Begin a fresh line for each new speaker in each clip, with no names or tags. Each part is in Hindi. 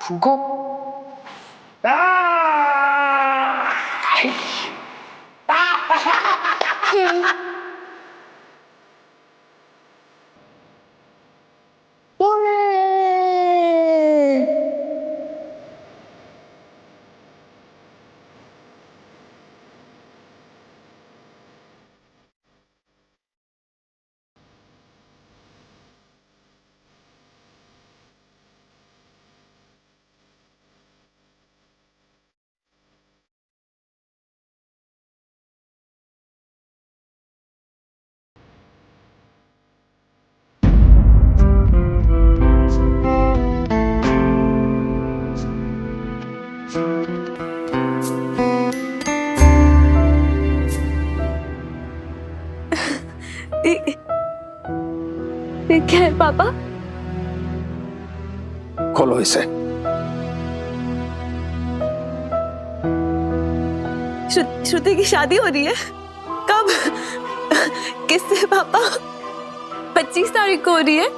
फूको।
ये क्या है पापा?
खोलो इसे।
श्रुति की शादी हो रही है? कब? किससे पापा? 25 तारीख को हो रही है।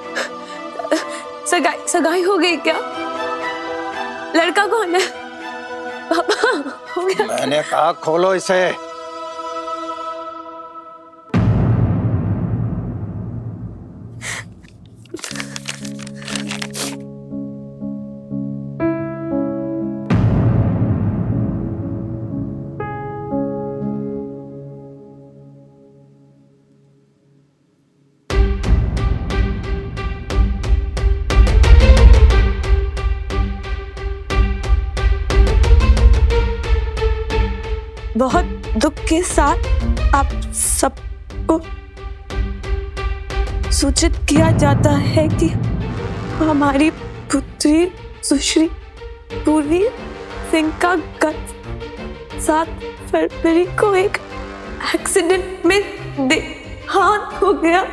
सगाई हो गई क्या? लड़का कौन है पापा? हो गया?
मैंने कहा खोलो इसे।
बहुत दुख के साथ आप सबको सूचित किया जाता है कि हमारी पुत्री सुश्री पूर्वी सिंह का गत 7 फरवरी को एक एक्सीडेंट में देहांत हो गया।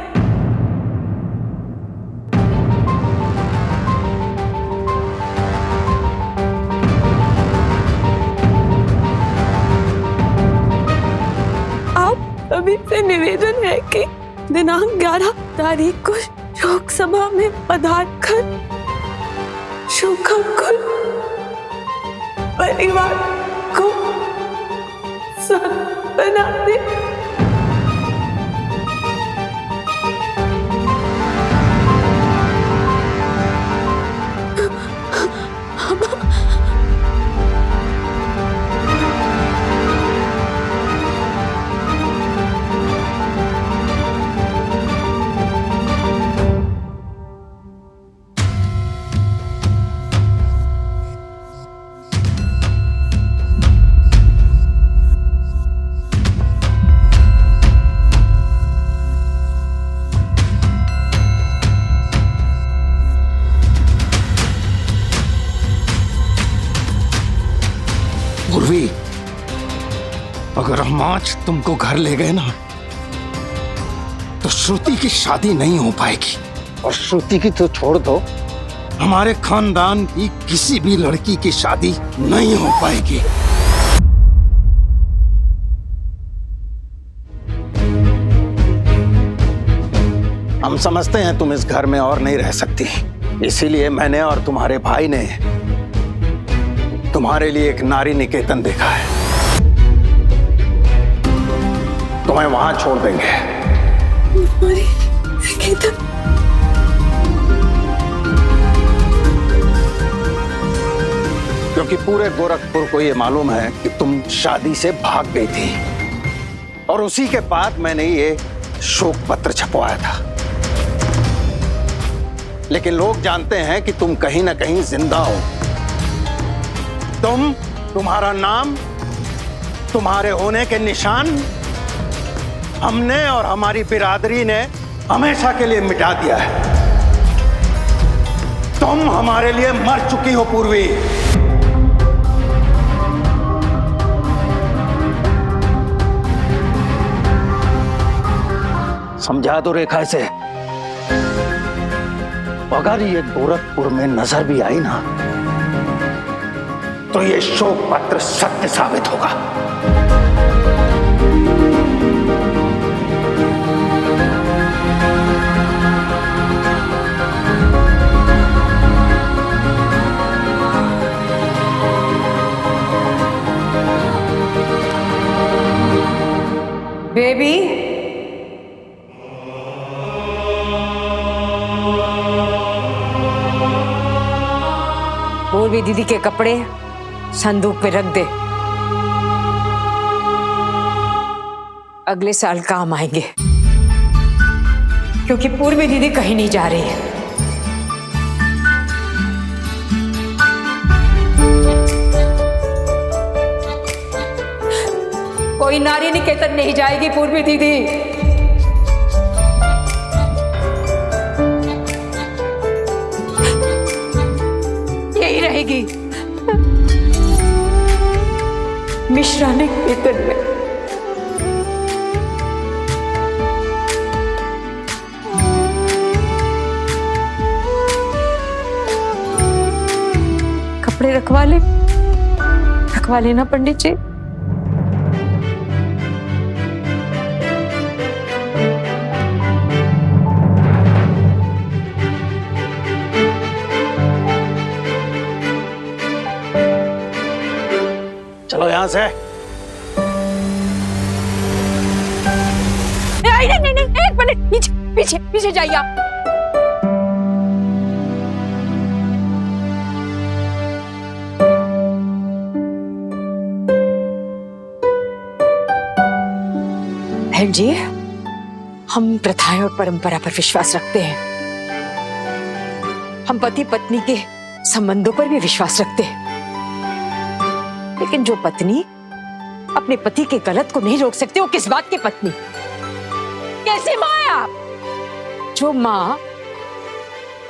अभी से निवेदन है कि दिनांक 11 तारीख को शोक सभा में पधार कर शोकाकुल परिवार को सांत्वना दे।
पूर्वी, अगर हम आज तुमको घर ले गए ना तो श्रुति की शादी नहीं हो पाएगी। और श्रुति की तो छोड़ दो, हमारे खानदान की किसी भी लड़की की शादी नहीं हो पाएगी। हम समझते हैं तुम इस घर में और नहीं रह सकती, इसीलिए मैंने और तुम्हारे भाई ने तुम्हारे लिए एक नारी निकेतन देखा है। तुम्हें वहां छोड़ देंगे।
नारी निकेतन?
क्योंकि पूरे गोरखपुर को यह मालूम है कि तुम शादी से भाग गई थी, और उसी के बाद मैंने ये शोक पत्र छपवाया था। लेकिन लोग जानते हैं कि तुम कहीं ना कहीं जिंदा हो। तुम्हारा नाम, तुम्हारे होने के निशान हमने और हमारी बिरादरी ने हमेशा के लिए मिटा दिया है। तुम हमारे लिए मर चुकी हो पूर्वी। समझा दो रेखा से, अगर ये गोरखपुर में नजर भी आई ना तो ये शोक पत्र सत्य साबित होगा।
पूर्वी दीदी के कपड़े संदूक पे रख दे, अगले साल काम आएंगे, क्योंकि पूर्वी दीदी कहीं नहीं जा रही है। कोई नारी निकेतन नहीं जाएगी पूर्वी दीदी। यही रहेगी मिश्रा निकेतन में। कपड़े रखवा लेना पंडित जी।
चलो यहां से।
नहीं, एक मिनट, पीछे पीछे जाइए आप। बहन जी, हम प्रथाएं और परंपरा पर विश्वास रखते हैं। हम पति पत्नी के संबंधों पर भी विश्वास रखते हैं, लेकिन जो पत्नी अपने पति के गलत को नहीं रोक सकती, वो किस बात की पत्नी, कैसी माँ है आप? जो माँ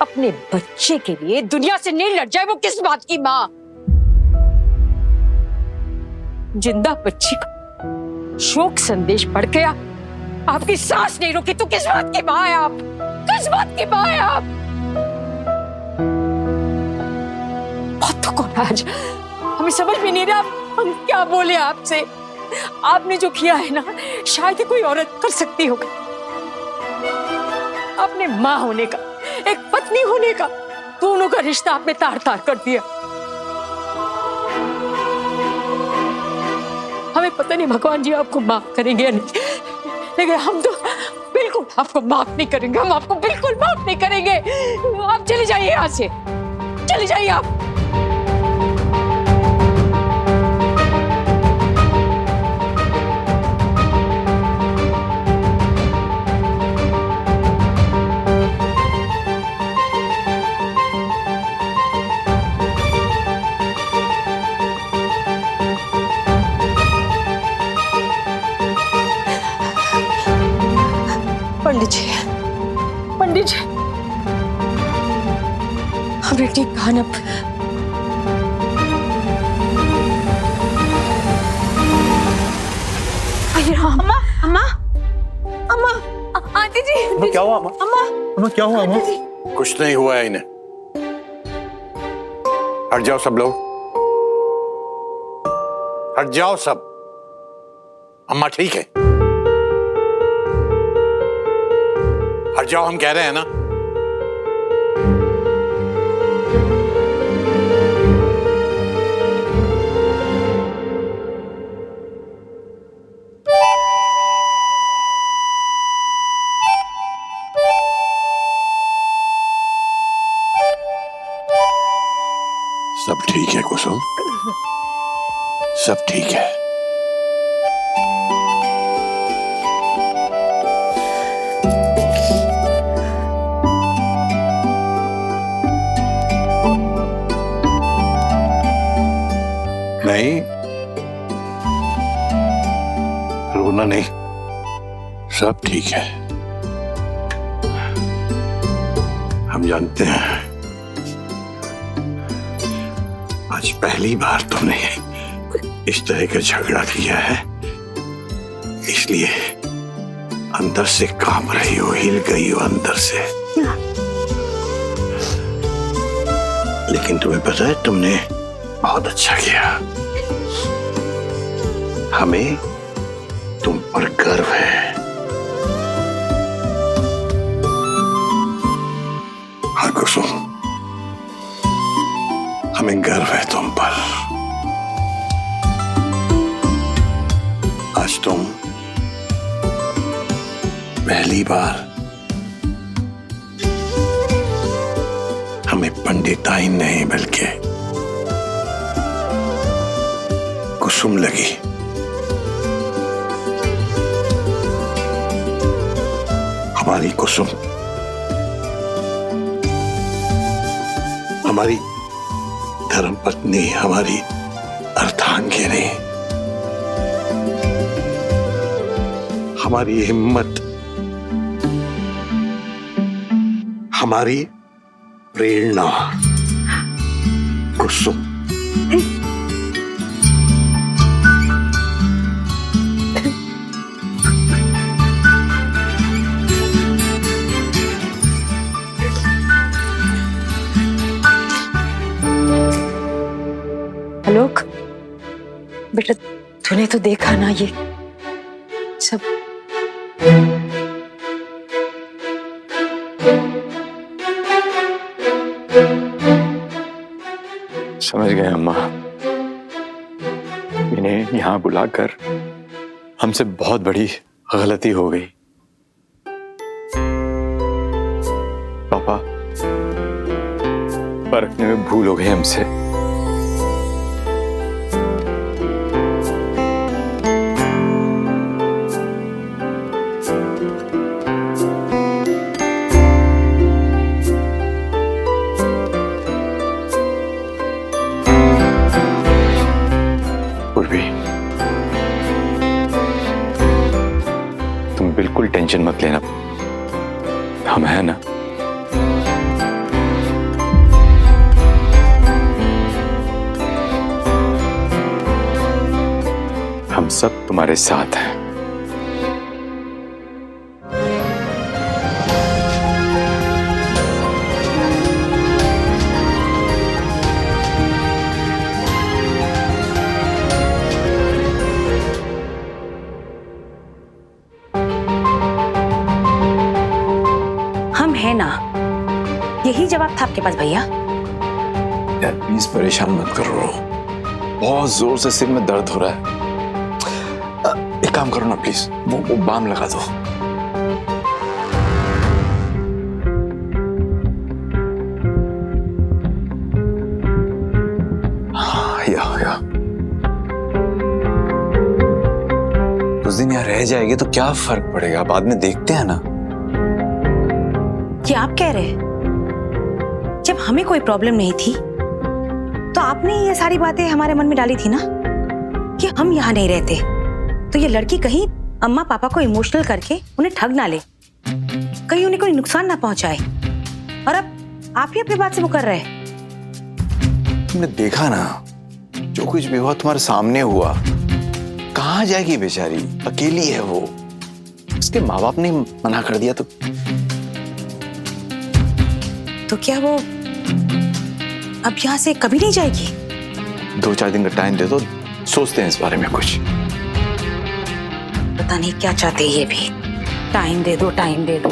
अपने बच्चे के लिए दुनिया से नहीं लड़ जाए, वो किस बात की माँ? जिंदा बच्ची का शोक संदेश पढ़ के आपकी सांस नहीं रुकी, तो किस बात की माँ है आप? किस बात की माँ है आप? बहुत दुख हो रहा है आज, हमें समझ में नहीं रहा हम क्या बोले आपसे। आपने जो किया है ना, शायद कोई औरत कर सकती होगी। आपने माँ होने का, एक पत्नी होने का, दोनों का रिश्ता आपने तार तार कर दिया। हमें पता नहीं भगवान जी आपको माफ करेंगे या नहीं, लेकिन हम तो बिल्कुल आपको माफ नहीं करेंगे। हम आपको बिल्कुल माफ नहीं करेंगे। आप चले जाइए यहाँ से, चले जाइए आप। पंडित जी, हमने ठीक कहा ना।
अम्मा, अम्मा, अम्मा, आंटी जी।
क्या हुआ अम्मा? अम्मा क्या हुआ अम्मा?
कुछ नहीं हुआ है इन्हें। हट जाओ सब लोग, हट जाओ सब। अम्मा ठीक है, हट जाओ, हम कह रहे हैं ना। सब ठीक है कुसुम, सब ठीक है। नहीं, रोना नहीं, सब ठीक है। हम जानते हैं आज पहली बार तुमने इस तरह का झगड़ा किया है, इसलिए अंदर से कांप रही हो, हिल गई हो अंदर से। लेकिन तुम्हें पता है तुमने बहुत अच्छा किया। हमें तुम पर गर्व है। हाँ कुसुम, हमें गर्व है तुम पर। आज तुम पहली बार हमें पंडिताइन नहीं बल्कि कुसुम लगी। हमारी कुसुम, हमारी धर्मपत्नी, हमारी अर्धांगिनी, हमारी हिम्मत, हमारी प्रेरणा कुसुम।
आलोक, बेटा तूने तो देखा ना ये सब।
समझ गए अम्मा, इन्हें यहाँ बुलाकर हमसे बहुत बड़ी गलती हो गई। पापा, परखने में भूल हो गई हमसे। तुम बिल्कुल टेंशन मत लेना, हम हैं ना। हम सब तुम्हारे साथ हैं।
है ना, यही जवाब था आपके पास भैया।
यार प्लीज परेशान मत करो, बहुत जोर से सिर में दर्द हो रहा है। एक काम करो ना प्लीज, वो बाम लगा दो। या कुछ दिन यहाँ रह जाएगी तो क्या फर्क पड़ेगा, बाद में देखते हैं ना।
क्या आप कह रहे हैं? जब हमें कोई प्रॉब्लम नहीं थी तो आपने ये सारी बातें हमारे मन में डाली थी ना कि हम यहाँ नहीं रहते तो ये लड़की कहीं अम्मा पापा को इमोशनल करके उन्हें ठग ना ले, कहीं उन्हें कोई नुकसान ना पहुंचाए। और अब आप ही अपनी बात से मुकर रहे हैं।
तुमने देखा ना, जो कुछ भी हुआ तुम्हारे सामने हुआ। कहाँ जाएगी बेचारी, अकेली है वो। उसके माँ बाप ने मना कर दिया
तो क्या वो अब यहाँ से कभी नहीं जाएगी?
2-4 दिन का टाइम दे दो, सोचते हैं इस बारे में कुछ।
पता नहीं क्या चाहते ये भी। टाइम दे दो, टाइम दे दो।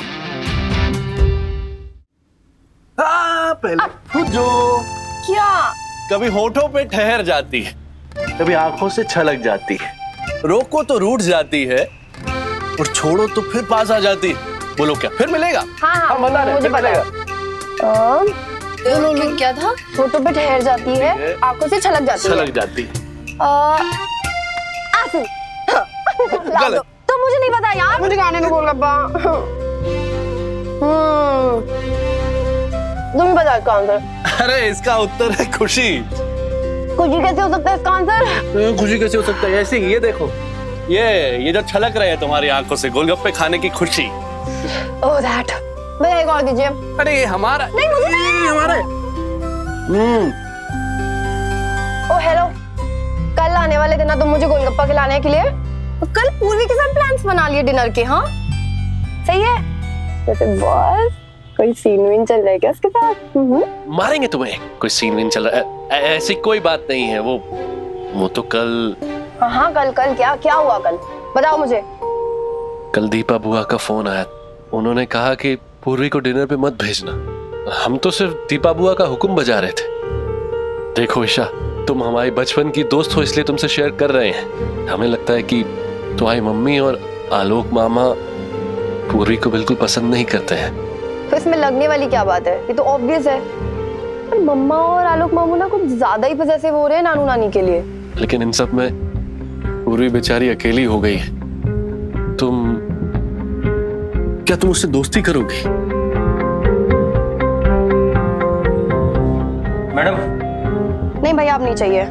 पहले तू जो
क्या?
कभी होठों पे ठहर जाती है, कभी आंखों से छलक जाती है, रोको तो रूठ जाती है और छोड़ो तो फिर पास आ जाती है। बोलो क्या फिर मिलेगा?
हाँ,
बता रहे
मुझे
फिर
पता
मिलेगा।
क्या था? होठों पे ठहर जाती है, आंखों से छलक जाती है।
छलक जाती है।
आंसू।
गलत।
तो मुझे नहीं पता यार, मुझे गाने में गोलगप्पा। तुम ही बता इसका आंसर।
अरे इसका उत्तर है खुशी।
खुशी कैसे हो सकता है इसका आंसर?
खुशी कैसे हो सकता है? ऐसे ये देखो, ये जो छलक रहे हैं तुम्हारी आंखों से गोलगप्पे खाने की खुशी।
Oh that. भैया एक और दीजिए।
अरे ये हमारा
नहीं, मुझे नहीं।
हमारे।
ओह हेलो, कल आने वाले दिन ना तुम मुझे गोलगप्पा खिलाने के लिए। कल पूर्वी के साथ प्लान्स बना लिए डिनर के। हाँ सही है। वैसे बॉस कोई सीन वीन चल रहा है क्या उसके साथ?
मारेंगे तुम्हें, कोई सीन वीन चल रहा है? ऐसी कोई बात नहीं है। वो तो कल।
हाँ कल क्या हुआ कल? बताओ मुझे।
कल दीपा बुआ का फोन आया, उन्होंने कहा कि पूर्वी को डिनर पे मत भेजना। हम तो सिर्फ दीपा बुआ का हुक्म बजा रहे थे। देखो ईशा, तुम हमारी बचपन की दोस्त हो इसलिए तुमसे शेयर कर रहे हैं। हमें लगता है कि तुम्हारी मम्मी और आलोक मामा पूर्वी को बिल्कुल पसंद नहीं करते हैं।
तो इसमें लगने वाली क्या बात है? ये तो ऑब्वियस है। पर मम्मा और आलोक मामू ना कुछ ज्यादा ही पजेसिव हो रहे हैं नानू नानी के लिए।
लेकिन इन सब में पूर्वी बेचारी अकेली हो गई है। क्या तुम उससे दोस्ती करोगी?
मैडम।
नहीं भैया, आप नहीं चाहिए।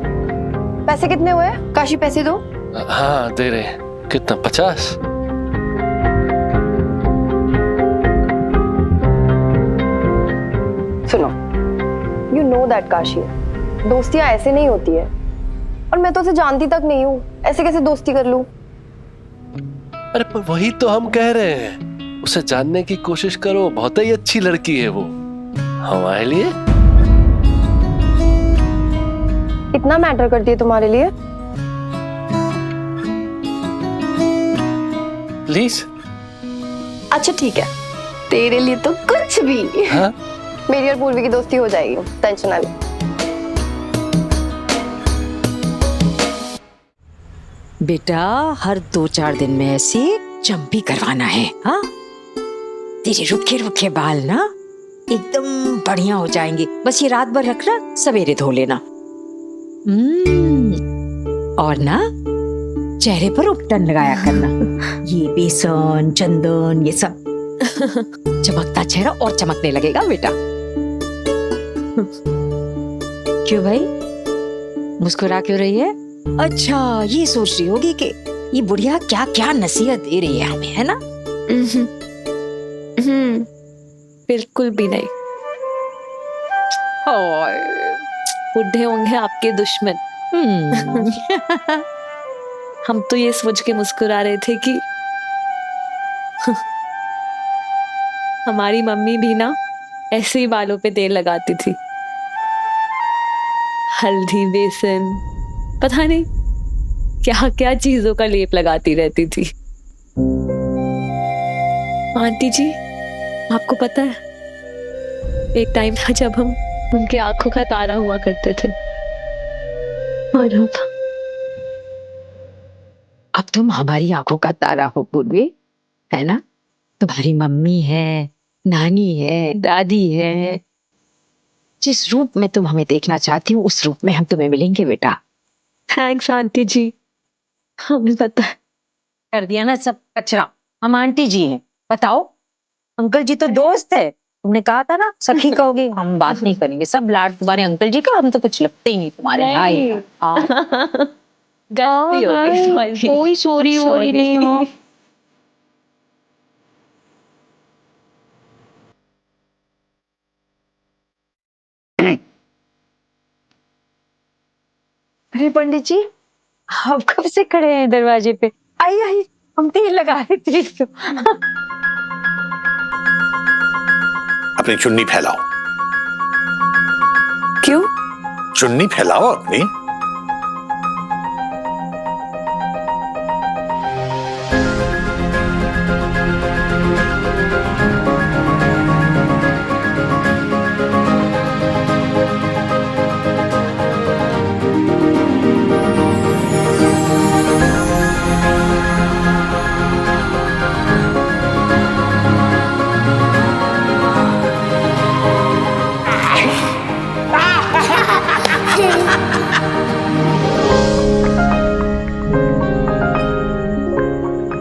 पैसे कितने हुए? काशी पैसे दो।
हाँ दे रहे हैं। कितना? 50?
सुनो, यू नो दैट काशी, दोस्तियां ऐसे नहीं होती है। और मैं तो उसे जानती तक नहीं हूँ, ऐसे कैसे दोस्ती कर लूं?
अरे पर वही तो हम कह रहे हैं, उसे जानने की कोशिश करो। बहुत ही अच्छी लड़की है वो हमारे लिए।
इतना मैटर करती है तुम्हारे लिए?
प्लीज।
अच्छा ठीक है, तेरे लिए तो कुछ भी।
हाँ?
मेरी और पूर्वी की दोस्ती हो जाएगी, टेंशन ना ले।
बेटा हर 2-4 दिन में ऐसे जंप भी करवाना है। हाँ, तेरे रुखे रुखे बाल ना एकदम बढ़िया हो जाएंगे। बस ये रात भर रखना, सवेरे धो लेना। और ना चेहरे पर उपटन लगाया करना। ये बेसन, चंदन, ये सब चमकता चेहरा और चमकने लगेगा बेटा। क्यों भाई, मुस्कुरा क्यों रही है? अच्छा, ये सोच रही होगी कि ये बुढ़िया क्या क्या नसीहत दे रही है हमें, है ना?
बिल्कुल भी नहीं। बुढ़े होंगे आपके दुश्मन। हम तो ये सोच के मुस्कुरा रहे थे कि हमारी मम्मी भी ना ऐसे ही बालों पे तेल लगाती थी, हल्दी, बेसन, पता नहीं क्या क्या चीजों का लेप लगाती रहती थी। आंटी जी, आपको पता है, एक टाइम था जब हम उनके आंखों का तारा हुआ करते थे। और
अब तुम हमारी आंखों का तारा हो पूर्वी, है ना? तुम्हारी मम्मी है, नानी है, दादी है। जिस रूप में तुम हमें देखना चाहती हो उस रूप में हम तुम्हें मिलेंगे बेटा।
थैंक्स आंटी जी, हमें पता है।
कर दिया ना सब कचरा। हम आंटी जी हैं, बताओ। अंकल जी तो दोस्त है, तुमने कहा था ना सखी कहोगे। हम बात नहीं करेंगे, सब लाड तुम्हारे अंकल जी का। हम तो कुछ लगते ही नहीं तुम्हारे भाई।
गलती हो गई।
कोई सॉरी वोरी नहीं हो। अरे पंडित जी, आप कब से खड़े हैं दरवाजे पे? आई आई, हम तेल लगा रहे थे।
अपनी चुन्नी फैलाओ।
क्यों?
चुन्नी फैलाओ अपनी।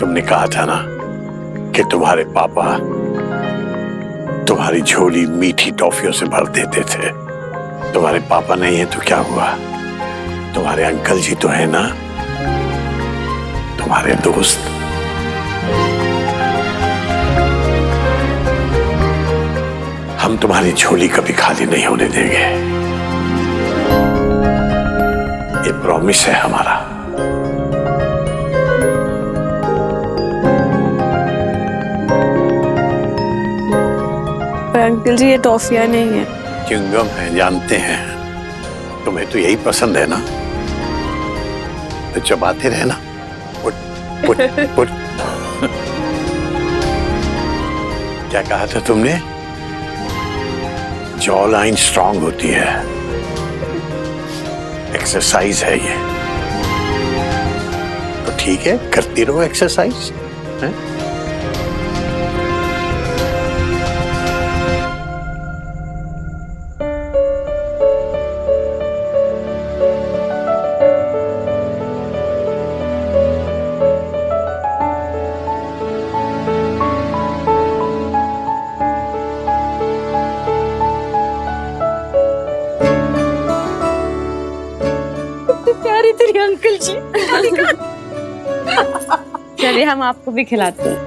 तुमने कहा था ना कि तुम्हारे पापा तुम्हारी झोली मीठी टॉफियों से भर देते थे। तुम्हारे पापा नहीं है तो क्या हुआ? तुम्हारे अंकल जी तो है ना, तुम्हारे दोस्त। हम तुम्हारी झोली कभी खाली नहीं होने देंगे, ये प्रॉमिस है हमारा।
पर अंकल जी, ये टॉफियां नहीं है।
च्युइंगम है, जानते हैं। तुम्हें तो यही पसंद है ना, तो चबाते रहना। Put put put. क्या कहा था तुमने? जॉ लाइन स्ट्रांग होती है, एक्सरसाइज है ये। तो ठीक है, करती रहो एक्सरसाइज।
रही तेरी अंकल जी।
चलिए हम आपको भी खिलाते हैं।